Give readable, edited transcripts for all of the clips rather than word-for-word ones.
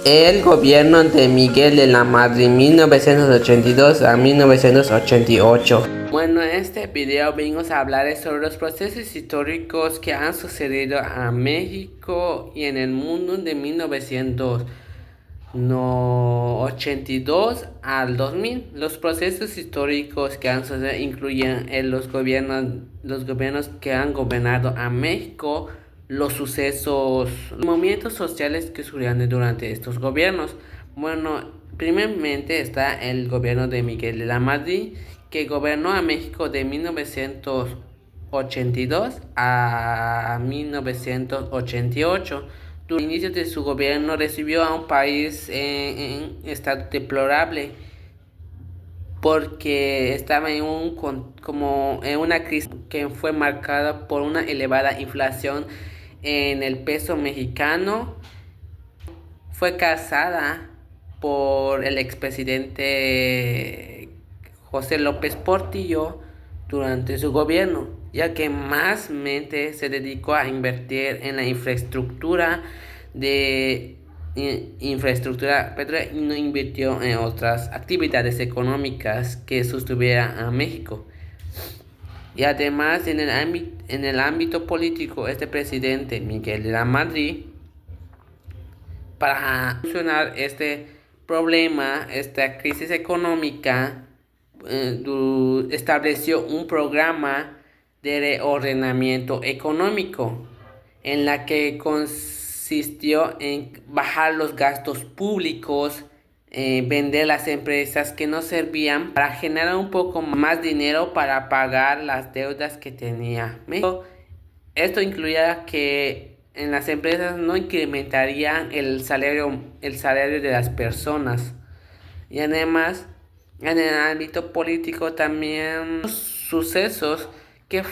El gobierno de Miguel de la Madrid 1982 a 1988. Bueno, en este video venimos a hablar sobre los procesos históricos que han sucedido a México y en el mundo de 1982 al 2000. Los procesos históricos que han sucedido incluyen los gobiernos que han gobernado a México, los sucesos, los movimientos sociales que surgieron durante estos gobiernos. Bueno, primeramente está el gobierno de Miguel de la Madrid, que gobernó a México de 1982 a 1988. Durante el inicio de su gobierno recibió a un país en estado deplorable porque estaba como en una crisis que fue marcada por una elevada inflación en el peso mexicano. Fue casada por el expresidente José López Portillo durante su gobierno, ya que más mente se dedicó a invertir en la infraestructura petrolera y no invirtió en otras actividades económicas que sostuvieran a México. Y además en el ámbito político, este presidente Miguel de la Madrid, para solucionar este problema, esta crisis económica, estableció un programa de reordenamiento económico en la que consistió en bajar los gastos públicos, vender las empresas que no servían para generar un poco más dinero para pagar las deudas que tenía México. Esto incluía que en las empresas no incrementarían el salario de las personas. Y además, en el ámbito político también sucesos que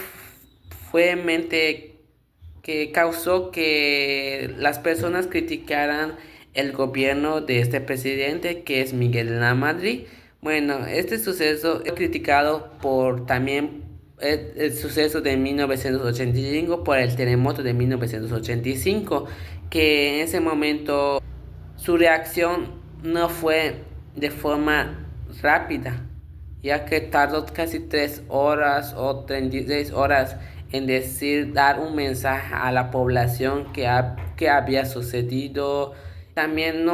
que causó que las personas criticaran el gobierno de este presidente, que es Miguel de la Madrid. Bueno, este suceso es criticado por también el suceso de 1985, por el terremoto de 1985, que en ese momento su reacción no fue de forma rápida, ya que tardó casi 3 horas o 36 horas en dar un mensaje a la población que había sucedido. También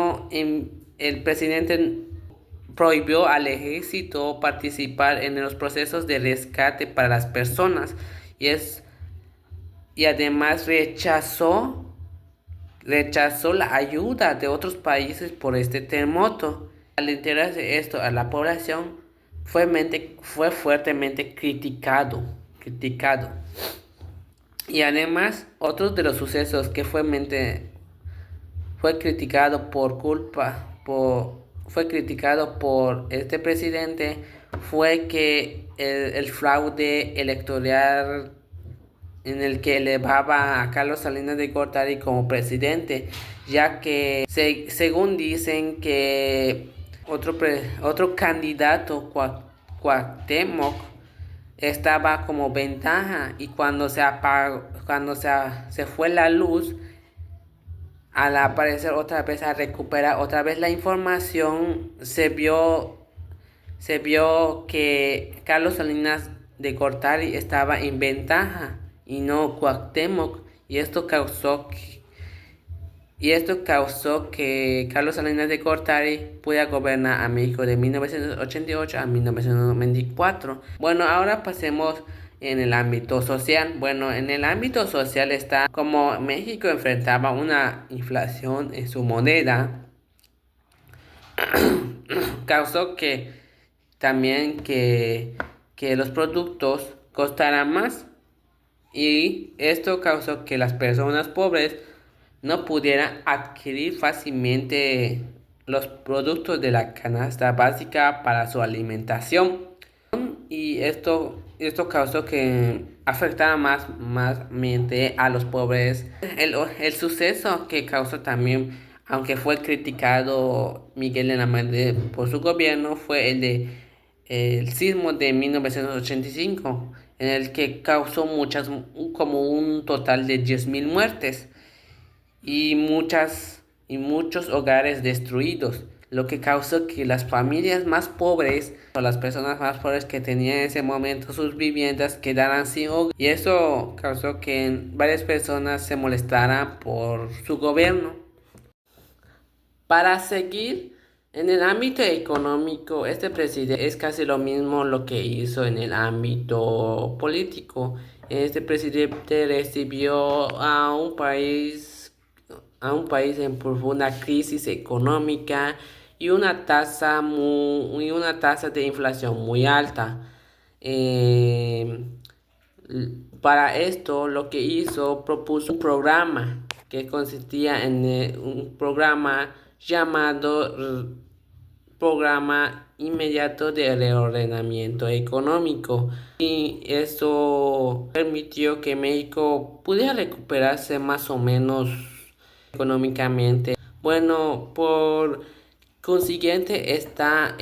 el presidente prohibió al ejército participar en los procesos de rescate para las personas y además rechazó la ayuda de otros países por este terremoto. Al enterarse esto a la población, fue fuertemente criticado. Y además, otro de los sucesos que fue criticado fue criticado por este presidente fue que el fraude electoral en el que elevaba a Carlos Salinas de Gortari como presidente, ya que según dicen que otro candidato, Cuauhtémoc, estaba como ventaja, y cuando se fue la luz, al aparecer otra vez, a recuperar otra vez la información, se vio que Carlos Salinas de Gortari estaba en ventaja y no Cuauhtémoc, y esto causó que Carlos Salinas de Gortari pudiera gobernar a México de 1988 a 1994. Bueno, ahora pasemos en el ámbito social. Bueno, en el ámbito social está como México enfrentaba una inflación en su moneda, causó que los productos costaran más, y esto causó que las personas pobres no pudieran adquirir fácilmente los productos de la canasta básica para su alimentación, y esto causó que afectara más a los pobres. El suceso que causó también, aunque fue criticado Miguel de la Madrid por su gobierno, fue el sismo de 1985, en el que causó como un total de 10,000 muertes y y muchos hogares destruidos, lo que causó que las familias más pobres o las personas más pobres que tenían en ese momento sus viviendas quedaran sin hogar. Y eso causó que varias personas se molestaran por su gobierno. Para seguir en el ámbito económico, este presidente es casi lo mismo lo que hizo en el ámbito político. Este presidente recibió a un país en profunda crisis económica y una tasa de inflación muy alta. Eh, para esto, lo que hizo, propuso un programa que consistía en un programa llamado Programa Inmediato de Reordenamiento Económico. Y esto permitió que México pudiera recuperarse más o menos económicamente. Bueno, por consiguiente,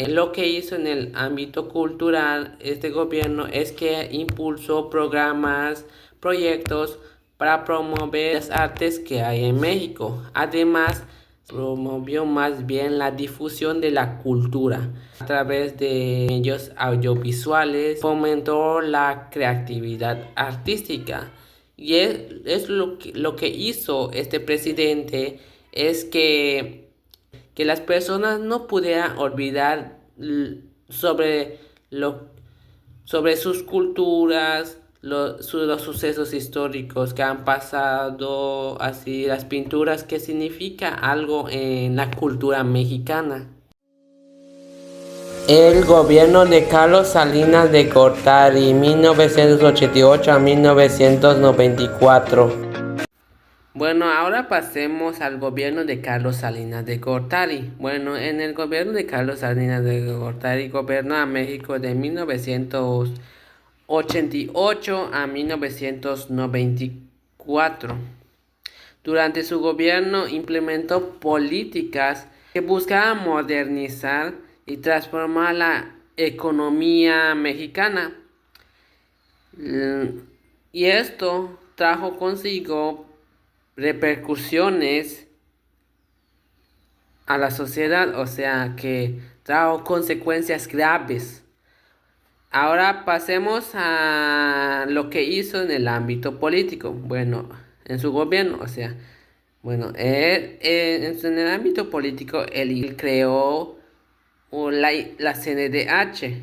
lo que hizo en el ámbito cultural este gobierno es que impulsó programas, proyectos para promover las artes que hay en México. Además, promovió más bien la difusión de la cultura a través de medios audiovisuales, fomentó la creatividad artística. Y es lo que hizo este presidente es que las personas no pudieran olvidar sobre, lo, sobre sus culturas, los sucesos históricos que han pasado, así las pinturas, que significa algo en la cultura mexicana. El gobierno de Carlos Salinas de Gortari, 1988 a 1994. Bueno, ahora pasemos al gobierno de Carlos Salinas de Gortari. Bueno, en el gobierno de Carlos Salinas de Gortari gobernó a México de 1988 a 1994. Durante su gobierno implementó políticas que buscaban modernizar y transformar la economía mexicana. Y esto trajo consigo repercusiones a la sociedad, o sea que trajo consecuencias graves. Ahora pasemos a lo que hizo en el ámbito político. Bueno, en su gobierno, o sea, bueno, en el ámbito político, él creó la CNDH,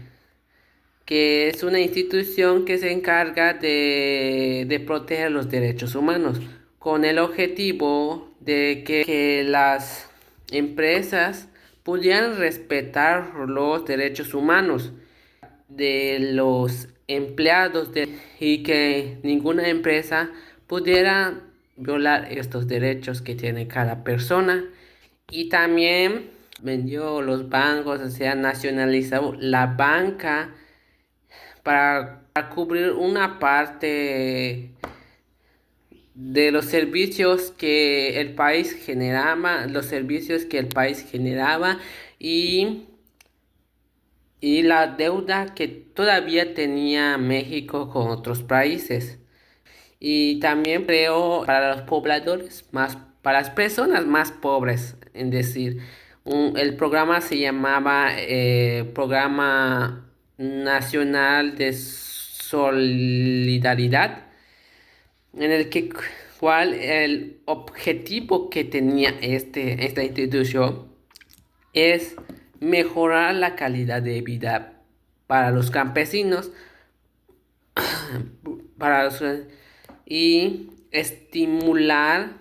que es una institución que se encarga de proteger los derechos humanos, con el objetivo de que las empresas pudieran respetar los derechos humanos de los empleados y que ninguna empresa pudiera violar estos derechos que tiene cada persona. Y también vendió los bancos, o sea, nacionalizó la banca para cubrir una parte de los servicios que el país generaba y la deuda que todavía tenía México con otros países. Y también creó para los pobladores para las personas más pobres, es decir, el programa se llamaba Programa Nacional de Solidaridad, en el cual el objetivo que tenía esta institución es mejorar la calidad de vida para los campesinos y estimular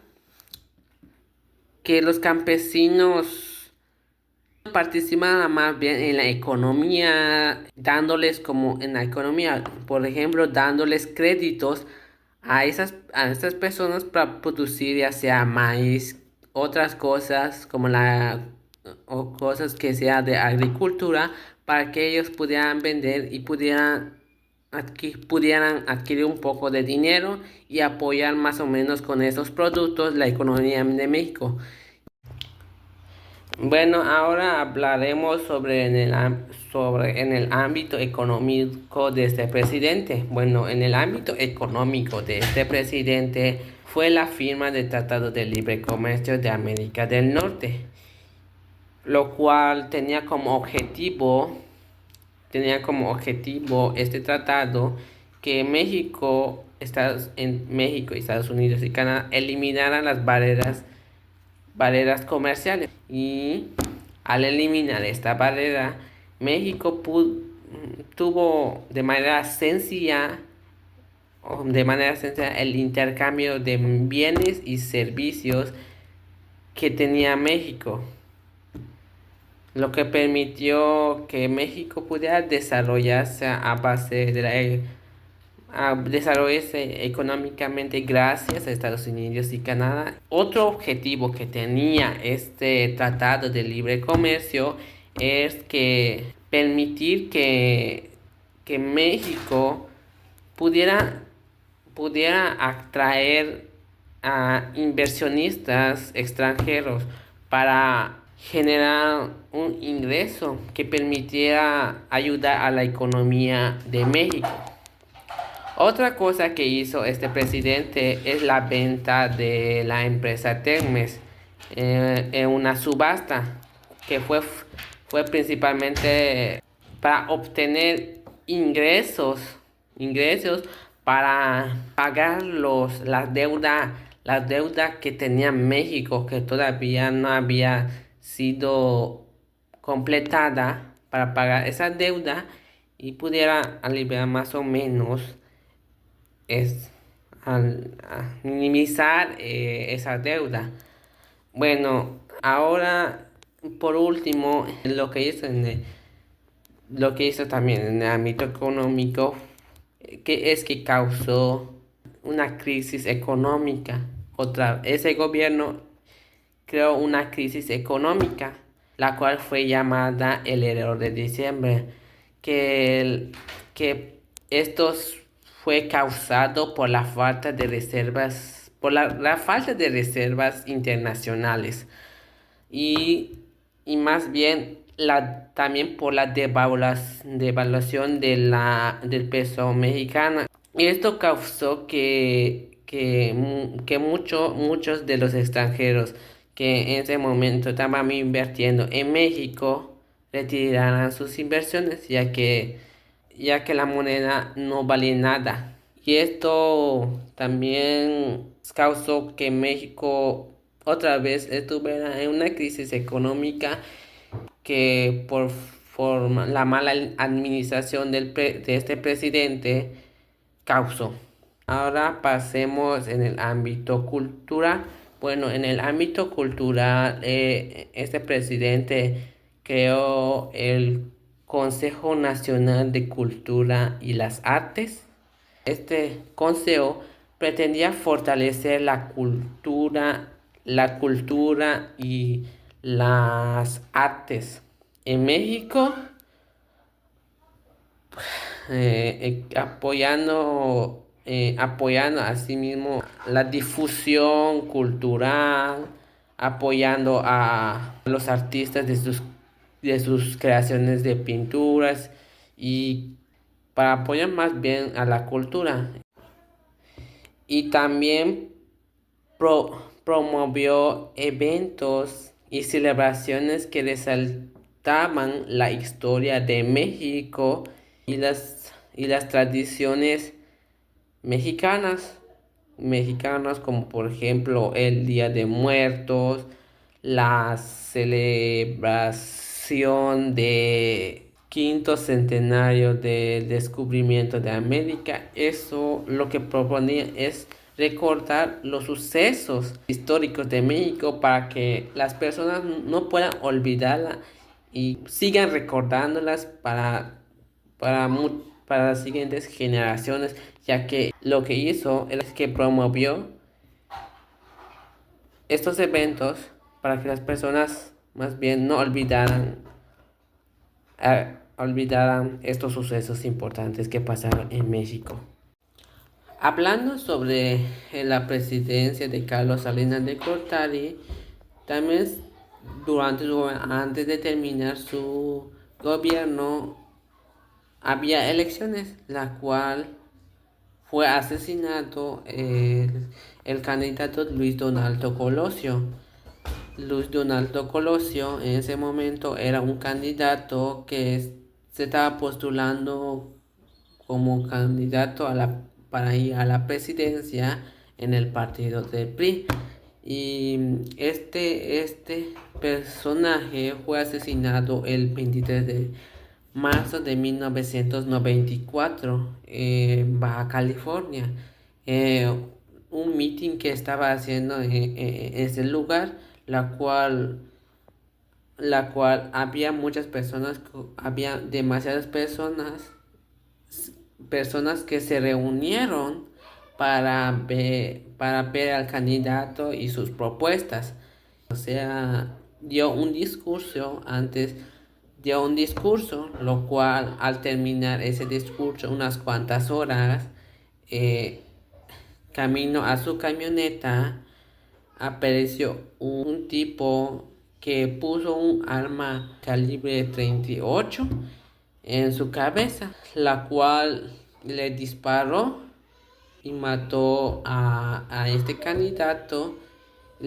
que los campesinos participaran más bien en la economía, por ejemplo, dándoles créditos a estas personas para producir ya sea maíz, otras cosas o cosas que sea de agricultura, para que ellos pudieran vender y pudieran adquirir un poco de dinero y apoyar más o menos con esos productos la economía de México. Bueno, ahora hablaremos sobre en el ámbito económico de este presidente. Bueno, en el ámbito económico de este presidente fue la firma del Tratado de Libre Comercio de América del Norte, lo cual tenía como objetivo este tratado que México, Estados Unidos y Canadá eliminaran las barreras comerciales. Y al eliminar esta barrera, México tuvo de manera sencilla el intercambio de bienes y servicios que tenía México, lo que permitió que México pudiera desarrollarse a desarrollarse económicamente gracias a Estados Unidos y Canadá. Otro objetivo que tenía este tratado de libre comercio es que permitir que México pudiera, pudiera atraer a inversionistas extranjeros para generar un ingreso que permitiera ayudar a la economía de México. Otra cosa que hizo este presidente es la venta de la empresa Telmex en una subasta que fue principalmente para obtener ingresos para pagar las deudas que tenía México, que todavía no había sido completada, para pagar esa deuda y pudiera aliviar más o menos es a minimizar esa deuda. Bueno, ahora por último, lo que hizo también en el ámbito económico, que causó una crisis económica. Ese gobierno creó una crisis económica, la cual fue llamada el error de diciembre, que esto fue causado por la falta de reservas, por la falta de reservas internacionales y, y más bien también por la devaluación del peso mexicano. Y esto causó que muchos de los extranjeros que en ese momento estaban invirtiendo en México retiraran sus inversiones, ya que la moneda no valía nada. Y esto también causó que México otra vez estuviera en una crisis económica que por la mala administración de este presidente causó. Ahora pasemos en el ámbito cultural. Bueno, en el ámbito cultural, este presidente creó el Consejo Nacional de Cultura y las Artes. Este consejo pretendía fortalecer la cultura y las artes en México, apoyando asimismo la difusión cultural, apoyando a los artistas de sus creaciones de pinturas y para apoyar más bien a la cultura. Y también promovió eventos y celebraciones que resaltaban la historia de México y las tradiciones mexicanas, como por ejemplo el Día de Muertos, la celebración de quinto centenario del descubrimiento de América. Eso lo que proponía es recordar los sucesos históricos de México para que las personas no puedan olvidarla y sigan recordándolas para las siguientes generaciones, ya que lo que hizo es que promovió estos eventos para que las personas más bien no olvidaran estos sucesos importantes que pasaron en México. Hablando sobre la presidencia de Carlos Salinas de Gortari, también antes de terminar su gobierno había elecciones, la cual fue asesinado el candidato Luis Donaldo Colosio. Luis Donaldo Colosio en ese momento era un candidato que se estaba postulando como candidato para ir a la presidencia en el partido del PRI. Y este personaje fue asesinado el 23 de marzo de 1994 en Baja California. Eh, un meeting que estaba haciendo en ese lugar, la cual había muchas personas, había demasiadas personas que se reunieron para ver al candidato y sus propuestas. O sea, dio un discurso, lo cual al terminar ese discurso, unas cuantas horas, eh, camino a su camioneta, apareció un tipo que puso un arma calibre 38 en su cabeza, la cual le disparó y mató a este candidato,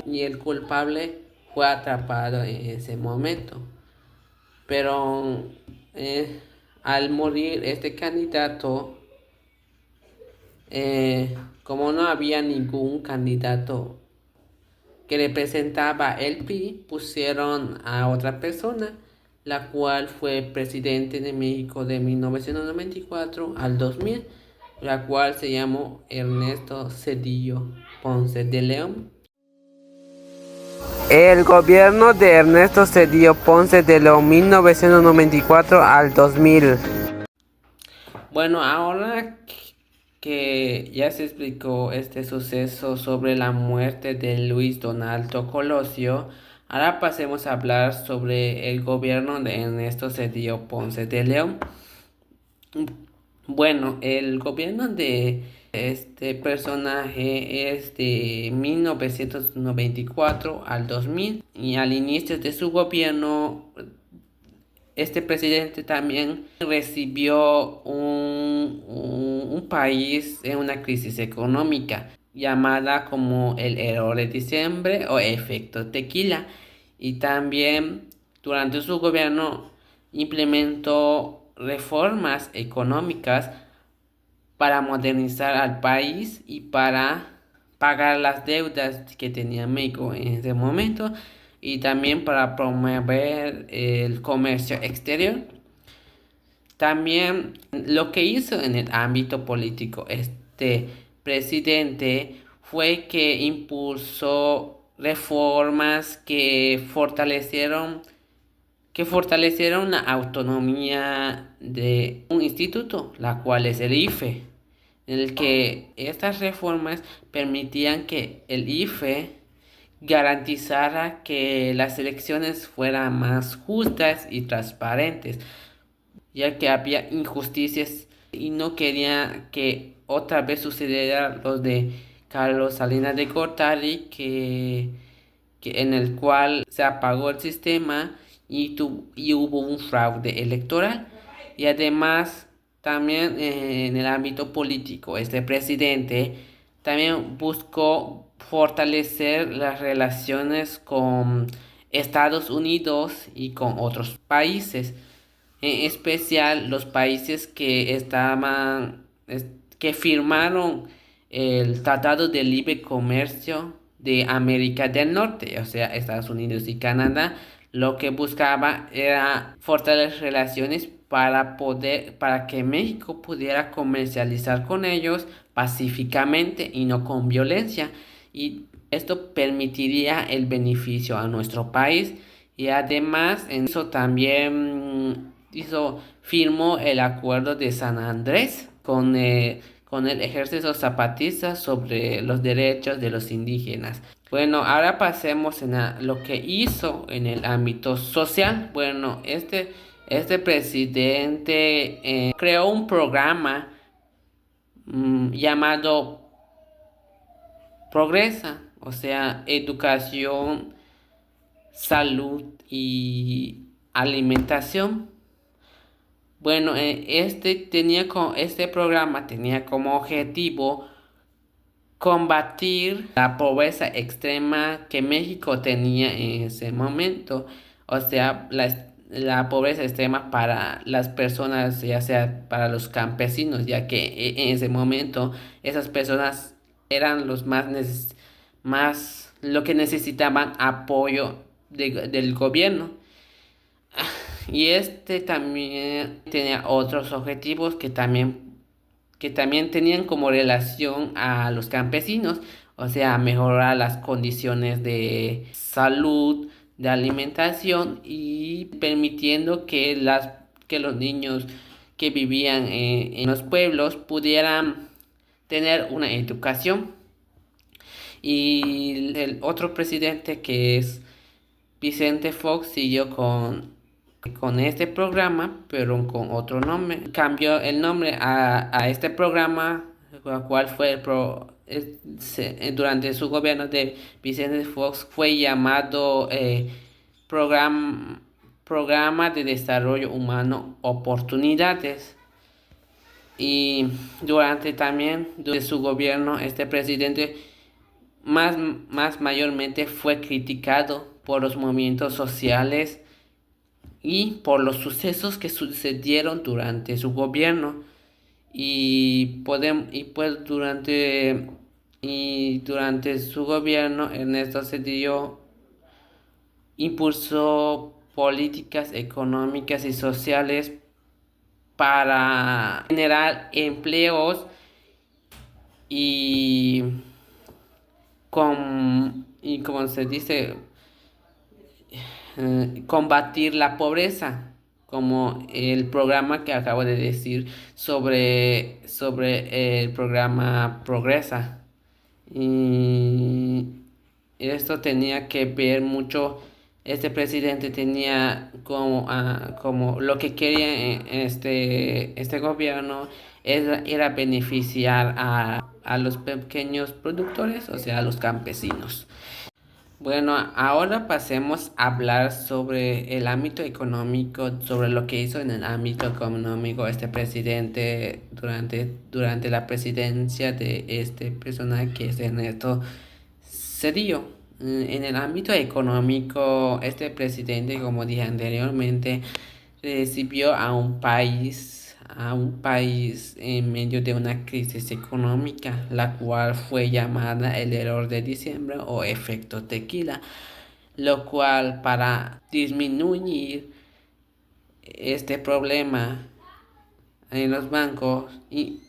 y el culpable fue atrapado en ese momento. Pero al morir este candidato, como no había ningún candidato que representaba el PRI, pusieron a otra persona, la cual fue presidente de México de 1994 al 2000, la cual se llamó Ernesto Zedillo Ponce de León. El gobierno de Ernesto Zedillo Ponce de León 1994 al 2000. Bueno, ahora que ya se explicó este suceso sobre la muerte de Luis Donaldo Colosio, ahora pasemos a hablar sobre el gobierno de Ernesto Zedillo Ponce de León. Bueno, el gobierno de este personaje es de 1994 al 2000, y al inicio de su gobierno este presidente también recibió un país en una crisis económica llamada como el error de diciembre o efecto tequila, y también durante su gobierno implementó reformas económicas para modernizar al país y para pagar las deudas que tenía México en ese momento, y también para promover el comercio exterior. También lo que hizo en el ámbito político este presidente fue que impulsó reformas que fortalecieron la autonomía de un instituto, la cual es el IFE, en el que estas reformas permitían que el IFE garantizara que las elecciones fueran más justas y transparentes, ya que había injusticias y no quería que otra vez sucediera lo de Carlos Salinas de Gortari, que en el cual se apagó el sistema y hubo un fraude electoral. Y además, también en el ámbito político, este presidente también buscó fortalecer las relaciones con Estados Unidos y con otros países, en especial los países que firmaron el Tratado de Libre Comercio de América del Norte, o sea, Estados Unidos y Canadá. Lo que buscaba era fortalecer relaciones para que México pudiera comercializar con ellos pacíficamente y no con violencia. Y esto permitiría el beneficio a nuestro país. Y además, en eso también firmó el acuerdo de San Andrés con el ejército zapatista sobre los derechos de los indígenas. Bueno, ahora pasemos a lo que hizo en el ámbito social. Bueno, este presidente creó un programa llamado Progresa, o sea, educación salud y alimentación. Bueno, este programa tenía como objetivo combatir la pobreza extrema que México tenía en ese momento. O sea, la pobreza extrema para las personas, ya sea para los campesinos, ya que en ese momento esas personas eran los más lo que necesitaban apoyo del gobierno. Y este también tenía otros objetivos que también tenían como relación a los campesinos, o sea, mejorar las condiciones de salud, de alimentación y permitiendo que los niños que vivían en los pueblos pudieran tener una educación. Y el otro presidente, que es Vicente Fox, siguió con este programa, pero con otro nombre. Cambió el nombre a este programa, cual fue durante su gobierno de Vicente Fox, fue llamado Program- Programa de Desarrollo Humano Oportunidades. Y durante su gobierno, este presidente más mayormente fue criticado por los movimientos sociales y por los sucesos que sucedieron durante su gobierno. Y durante su gobierno, Ernesto Cedillo impulsó políticas económicas y sociales para generar empleos y como se dice, combatir la pobreza, como el programa que acabo de decir sobre el programa Progresa. Y esto tenía que ver mucho, este presidente tenía como lo que quería este gobierno era beneficiar a los pequeños productores, o sea, a los campesinos. Bueno, ahora pasemos a hablar sobre el ámbito económico, sobre lo que hizo en el ámbito económico este presidente durante la presidencia de este personaje que es Ernesto Cedillo. En el ámbito económico, este presidente, como dije anteriormente, recibió a un país en medio de una crisis económica, la cual fue llamada el error de diciembre o efecto tequila, lo cual para disminuir este problema en los bancos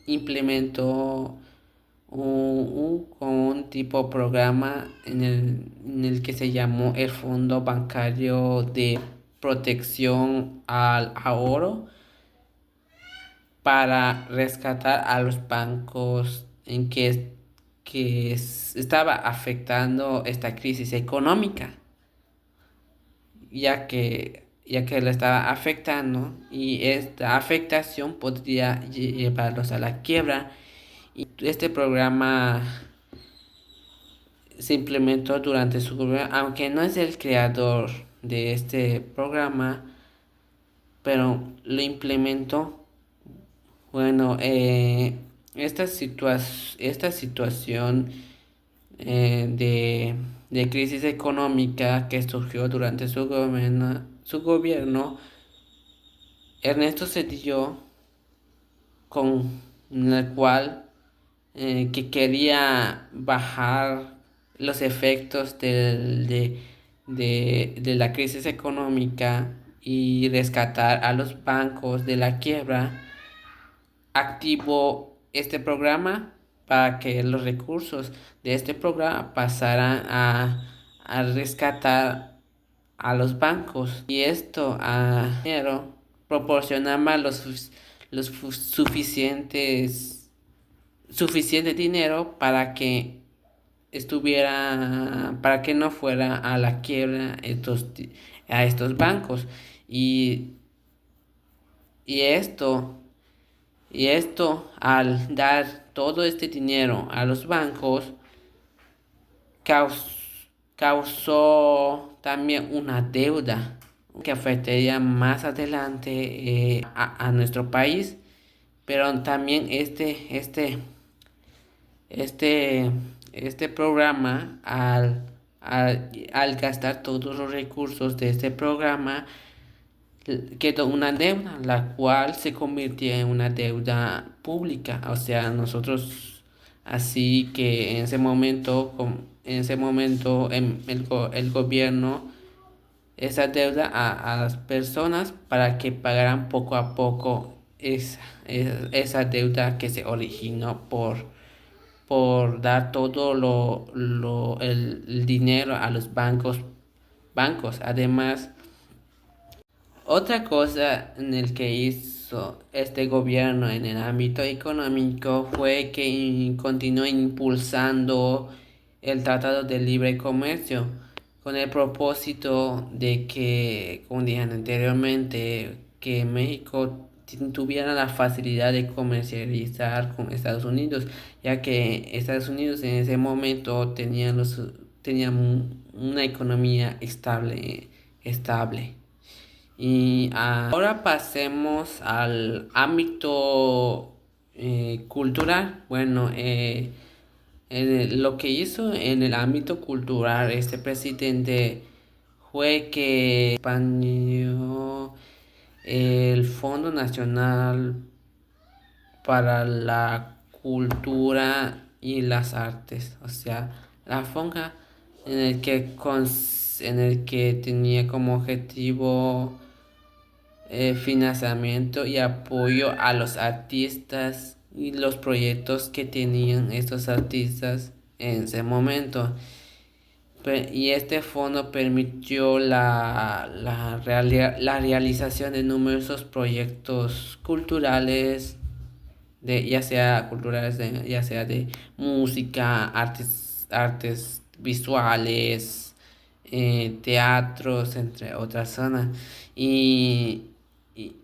implementó un tipo programa en el que se llamó el Fondo Bancario de Protección al Ahorro para rescatar a los bancos estaba afectando esta crisis económica, ya que lo estaba afectando y esta afectación podría llevarlos a la quiebra. Y este programa se implementó durante su gobierno, aunque no es el creador de este programa, pero lo implementó. Bueno, esta situación de crisis económica que surgió durante su gobierno, Ernesto Cedillo, con el cual que quería bajar los efectos de la crisis económica y rescatar a los bancos de la quiebra, activó este programa para que los recursos de este programa pasaran a rescatar a los bancos, y esto a dinero proporcionaba suficiente dinero para que no fuera a la quiebra a estos bancos. Y, y esto y esto al dar todo este dinero a los bancos causó causó también una deuda que afectaría más adelante a nuestro país, pero también este, este programa, al gastar todos los recursos de este programa, quedó una deuda, la cual se convirtió en una deuda pública. O sea, nosotros, así que en ese momento el gobierno esa deuda a las personas para que pagaran poco a poco esa deuda que se originó por dar todo el dinero a los bancos. Además, otra cosa en el que hizo este gobierno en el ámbito económico fue que continuó impulsando el Tratado de Libre Comercio con el propósito de que, como dije anteriormente, que México tuviera la facilidad de comercializar con Estados Unidos, ya que Estados Unidos en ese momento tenía una economía estable. Y ahora pasemos al ámbito cultural. Bueno, lo que hizo en el ámbito cultural este presidente fue que expandió el Fondo Nacional para la Cultura y las Artes, o sea, la FONCA, en el que tenía como objetivo financiamiento y apoyo a los artistas y los proyectos que tenían estos artistas en ese momento. Y este fondo permitió la realización de numerosos proyectos culturales, ya sea de música, artes visuales, teatros, entre otras zonas. Y, y,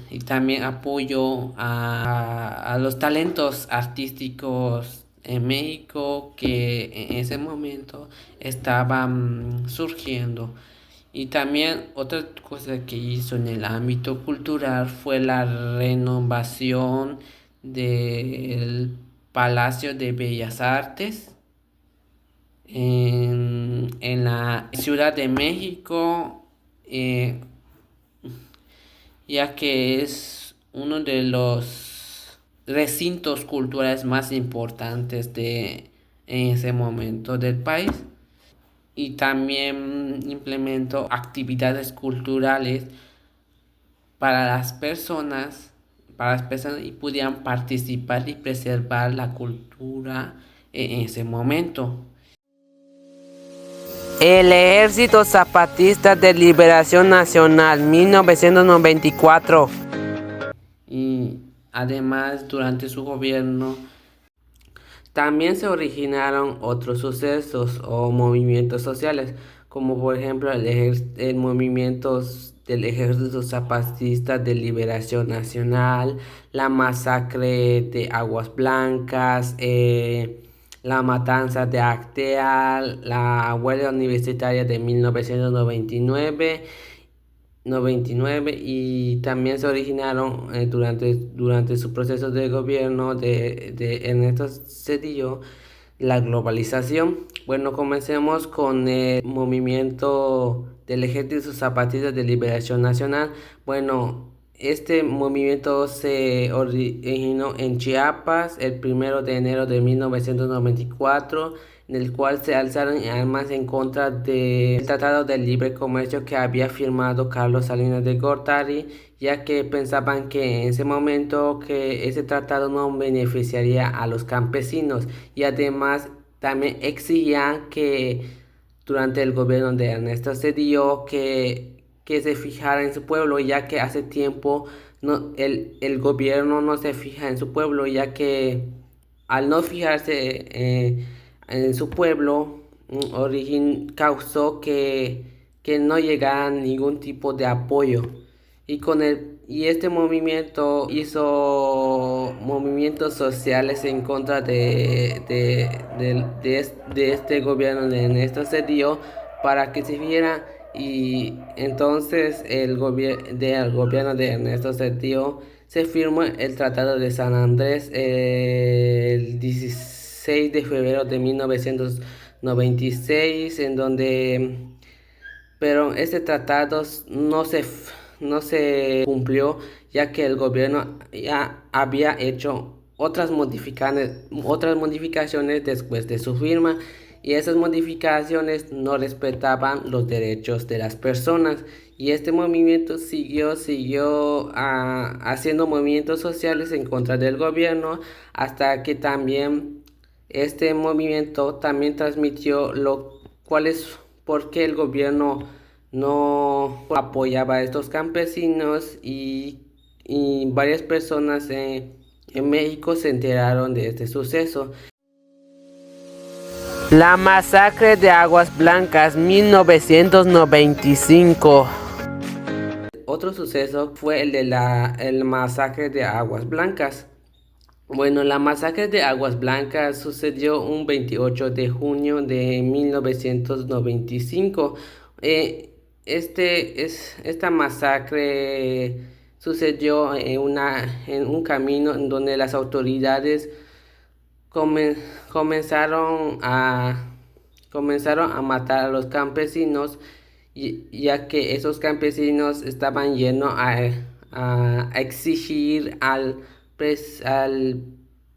y también apoyo a los talentos artísticos en México que en ese momento estaban surgiendo. Y también otra cosa que hizo en el ámbito cultural fue la renovación del Palacio de Bellas Artes en la Ciudad de México, eh, ya que es uno de los recintos culturales más importantes en ese momento del país. Y también implementó actividades culturales para para las personas y pudieran participar y preservar la cultura en ese momento. El Ejército Zapatista de Liberación Nacional, 1994. Y además, durante su gobierno, también se originaron otros sucesos o movimientos sociales, como por ejemplo el movimiento del Ejército Zapatista de Liberación Nacional, la masacre de Aguas Blancas, la matanza de Acteal, la huelga universitaria de 1999 y también se originaron durante su proceso de gobierno de Ernesto Zedillo la globalización. Bueno, comencemos con el movimiento del Ejército Zapatista de Liberación Nacional. Bueno, este movimiento se originó en Chiapas el 1 de enero de 1994, en el cual se alzaron armas en contra del Tratado de Libre Comercio que había firmado Carlos Salinas de Gortari, ya que pensaban que en ese momento que ese tratado no beneficiaría a los campesinos y además también exigían que durante el gobierno de Ernesto Zedillo que se fijara en su pueblo, ya que hace tiempo el gobierno no se fija en su pueblo, ya que al no fijarse en su pueblo, causó que no llegara ningún tipo de apoyo. y este movimiento hizo movimientos sociales en contra de este gobierno de Ernesto Zedillo para que se viera. Y entonces del gobierno de Ernesto Zedillo se firmó el Tratado de San Andrés el 16 de febrero de 1996, en donde, pero este tratado no se cumplió, ya que el gobierno ya había hecho otras modificaciones después de su firma, y esas modificaciones no respetaban los derechos de las personas. Y este movimiento siguió haciendo movimientos sociales en contra del gobierno, hasta que también este movimiento también transmitió por qué el gobierno no apoyaba a estos campesinos, y varias personas en México se enteraron de este suceso. La masacre de Aguas Blancas 1995. Otro suceso fue el masacre de Aguas Blancas. Bueno, la masacre de Aguas Blancas sucedió un 28 de junio de 1995. Esta masacre sucedió en un camino en donde las autoridades comenzaron a matar a los campesinos, ya que esos campesinos estaban yendo a exigir al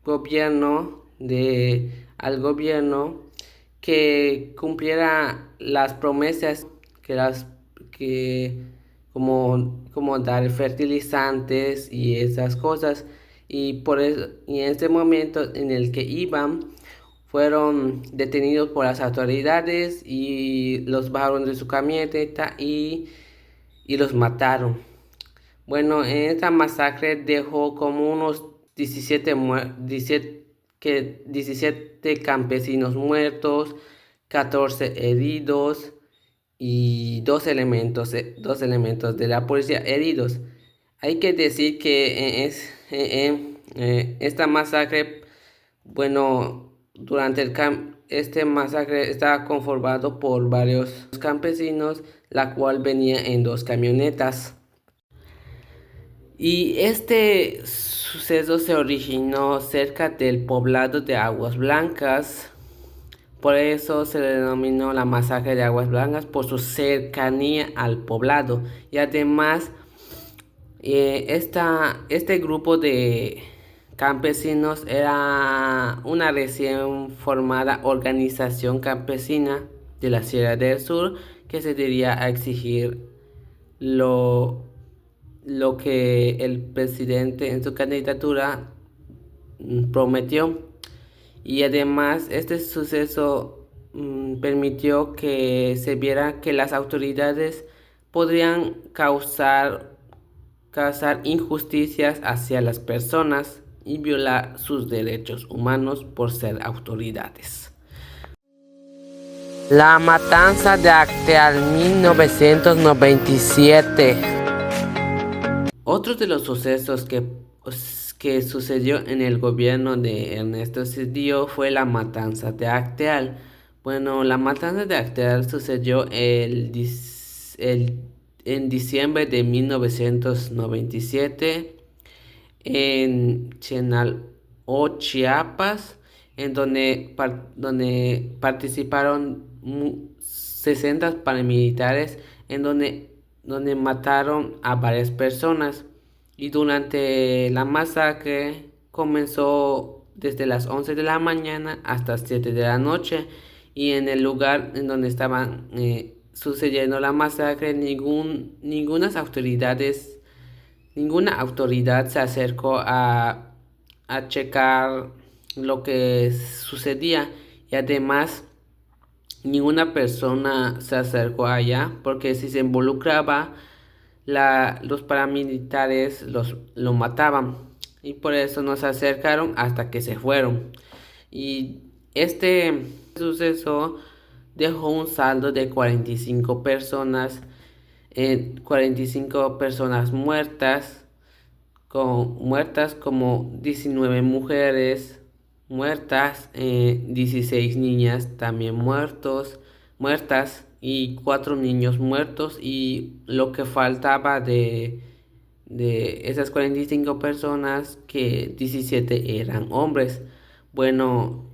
gobierno al gobierno que cumpliera las promesas que como dar fertilizantes y esas cosas. Y por eso, y en este momento en el que iban, fueron detenidos por las autoridades y los bajaron de su camioneta y los mataron. Bueno, en esta masacre dejó como unos 17 campesinos muertos, 14 heridos y dos elementos de la policía heridos. Hay que decir que esta masacre, bueno, este masacre estaba conformado por varios campesinos, la cual venía en dos camionetas. Y este suceso se originó cerca del poblado de Aguas Blancas. Por eso se le denominó la masacre de Aguas Blancas, por su cercanía al poblado. Y además, este grupo de campesinos era una recién formada organización campesina de la Sierra del Sur, que se diría a exigir lo que el presidente en su candidatura prometió. Y además este suceso permitió que se viera que las autoridades podrían causar injusticias hacia las personas y violar sus derechos humanos por ser autoridades. La matanza de Acteal 1997. Otro de los sucesos que sucedió en el gobierno de Ernesto Zedillo fue la matanza de Acteal. Bueno, la matanza de Acteal sucedió en diciembre de 1997 en Chenaló, Chiapas, en donde participaron 60 paramilitares, en donde mataron a varias personas. Y durante la masacre comenzó desde las 11 de la mañana hasta 7 de la noche. Y en el lugar en donde estaban sucediendo la masacre, ninguna autoridad se acercó a checar lo que sucedía. Y además, ninguna persona se acercó allá, porque si se involucraba, los paramilitares lo mataban, y por eso no se acercaron hasta que se fueron. Y este suceso dejó un saldo de 45 personas muertas muertas como 19 mujeres muertas, 16 niñas también muertas y 4 niños muertos, y lo que faltaba de esas 45 personas, que 17 eran hombres. Bueno,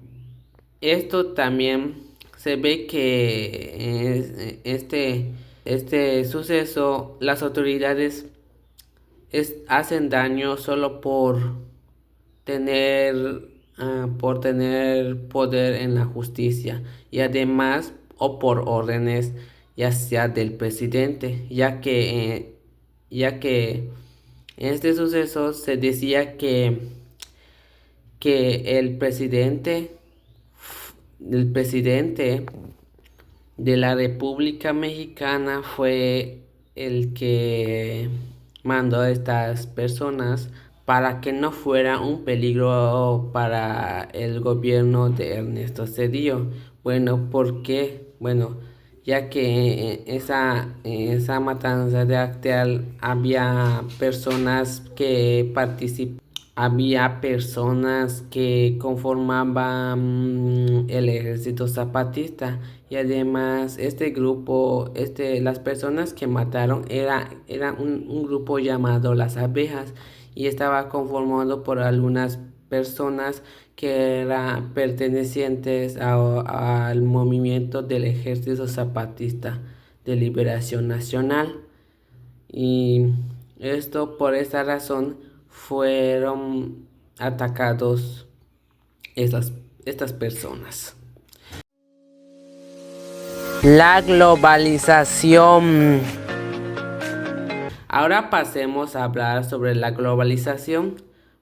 esto también se ve que este suceso, las autoridades hacen daño solo tener, por tener poder en la justicia, y además o por órdenes ya sea del presidente, ya que en este suceso se decía que el presidente de la República Mexicana fue el que mandó a estas personas para que no fuera un peligro para el gobierno de Ernesto Zedillo. Bueno, ¿por qué? Bueno, ya que en esa matanza de Acteal había personas que conformaban el ejército zapatista, y además las personas que mataron era un grupo llamado Las Abejas, y estaba conformado por algunas personas que eran pertenecientes al movimiento del ejército zapatista de liberación nacional. Y por esta razón fueron atacados estas personas. La globalización. Ahora pasemos a hablar sobre la globalización.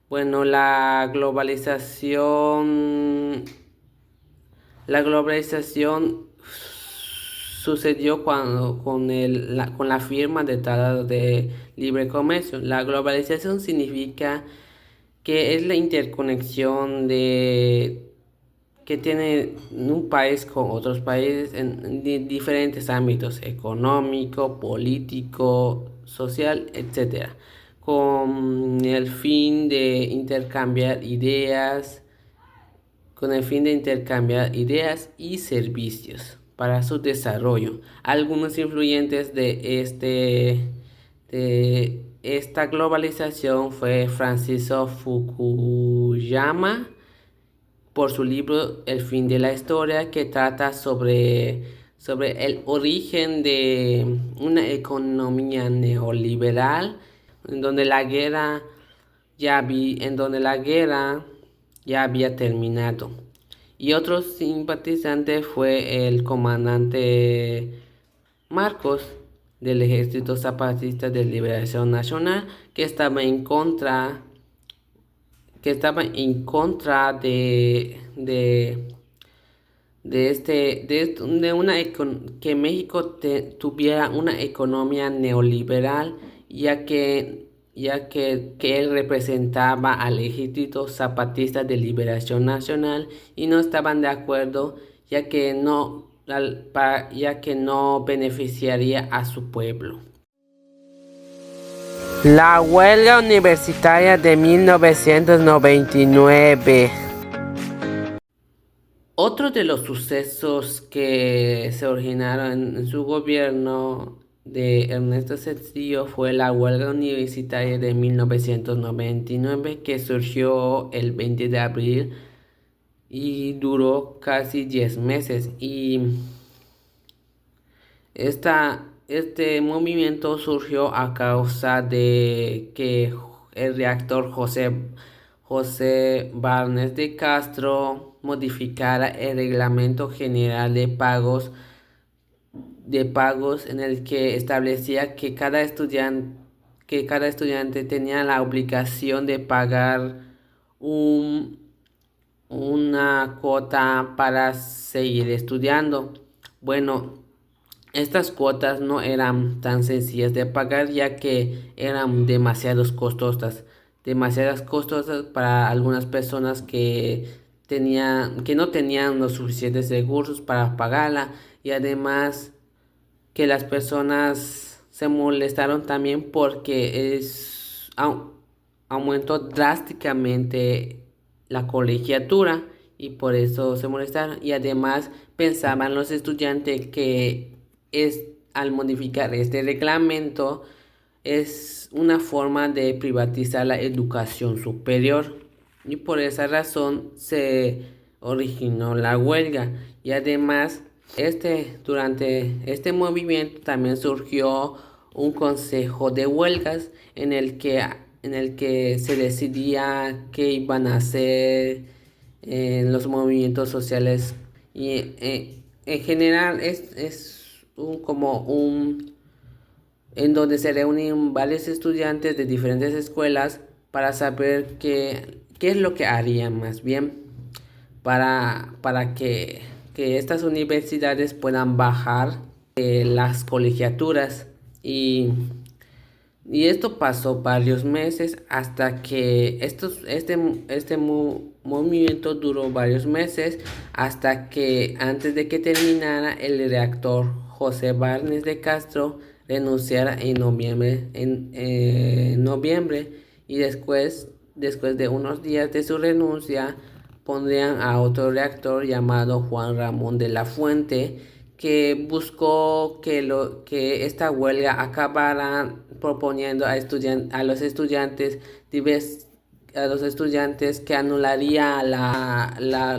Bueno, la globalización sucedió con la firma de Tratado de Libre Comercio. La globalización significa que es la interconexión que tiene un país con otros países en diferentes ámbitos: económico, político, social, etc., con el fin de intercambiar ideas y servicios para su desarrollo. Algunos influyentes de esta globalización fue Francis Fukuyama, por su libro El fin de la historia, que trata sobre el origen de una economía neoliberal, en donde la guerra ya había terminado. Y otro simpatizante fue el comandante Marcos, del Ejército Zapatista de Liberación Nacional, que estaba en contra que México tuviera una economía neoliberal, ya que él representaba al Ejército Zapatista de Liberación Nacional, y no estaban de acuerdo, ya que no beneficiaría a su pueblo. La huelga universitaria de 1999. Otro de los sucesos que se originaron en su gobierno de Ernesto Zedillo fue la huelga universitaria de 1999, que surgió el 20 de abril y duró casi 10 meses. Y este movimiento surgió a causa de que el rector José Barnes de Castro modificara el reglamento general de pagos, en el que establecía que cada estudiante tenía la obligación de pagar una cuota para seguir estudiando. Bueno, estas cuotas no eran tan sencillas de pagar, ya que eran demasiadas costosas para algunas personas que no tenían los suficientes recursos para pagarla, y además que las personas se molestaron también porque aumentó drásticamente la colegiatura y por eso se molestaron. Y además pensaban los estudiantes que al modificar este reglamento es una forma de privatizar la educación superior. Y por esa razón se originó la huelga. Y además, durante este movimiento también surgió un consejo de huelgas en el que se decidía qué iban a hacer en los movimientos sociales. Y en general es como un en donde se reúnen varios estudiantes de diferentes escuelas para saber qué es lo que harían más bien para que estas universidades puedan bajar las colegiaturas. Y esto pasó varios meses hasta que movimiento duró varios meses hasta que antes de que terminara el reactor José Barnes de Castro renunciara en noviembre y después de unos días de su renuncia pondrían a otro reactor llamado Juan Ramón de la Fuente que buscó que esta huelga acabara proponiendo a los estudiantes que anularía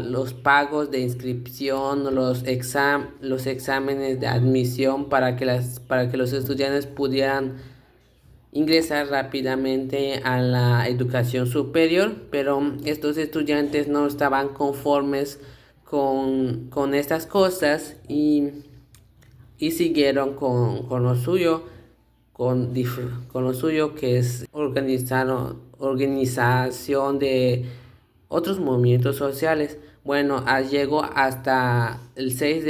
los pagos de inscripción, los exámenes de admisión para que los estudiantes pudieran ingresar rápidamente a la educación superior, pero estos estudiantes no estaban conformes con estas cosas y siguieron con lo suyo, con lo suyo que es organización de otros movimientos sociales. Bueno, llegó hasta el 6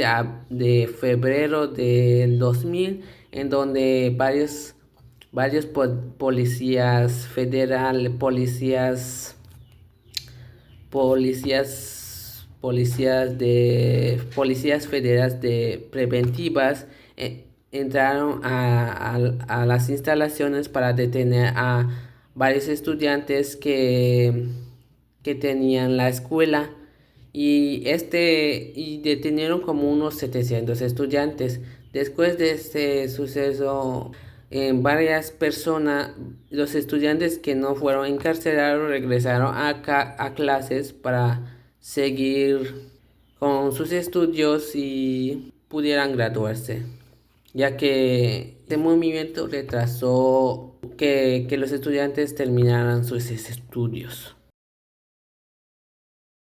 de febrero del 2000, en donde varios policías federales, policías federales de preventivas entraron a las instalaciones para detener a varios estudiantes que tenían la escuela y detenieron como unos 700 estudiantes. Después de este suceso, varias personas, los estudiantes que no fueron encarcelados regresaron a clases para seguir con sus estudios y pudieran graduarse, ya que este movimiento retrasó que los estudiantes terminaran sus estudios.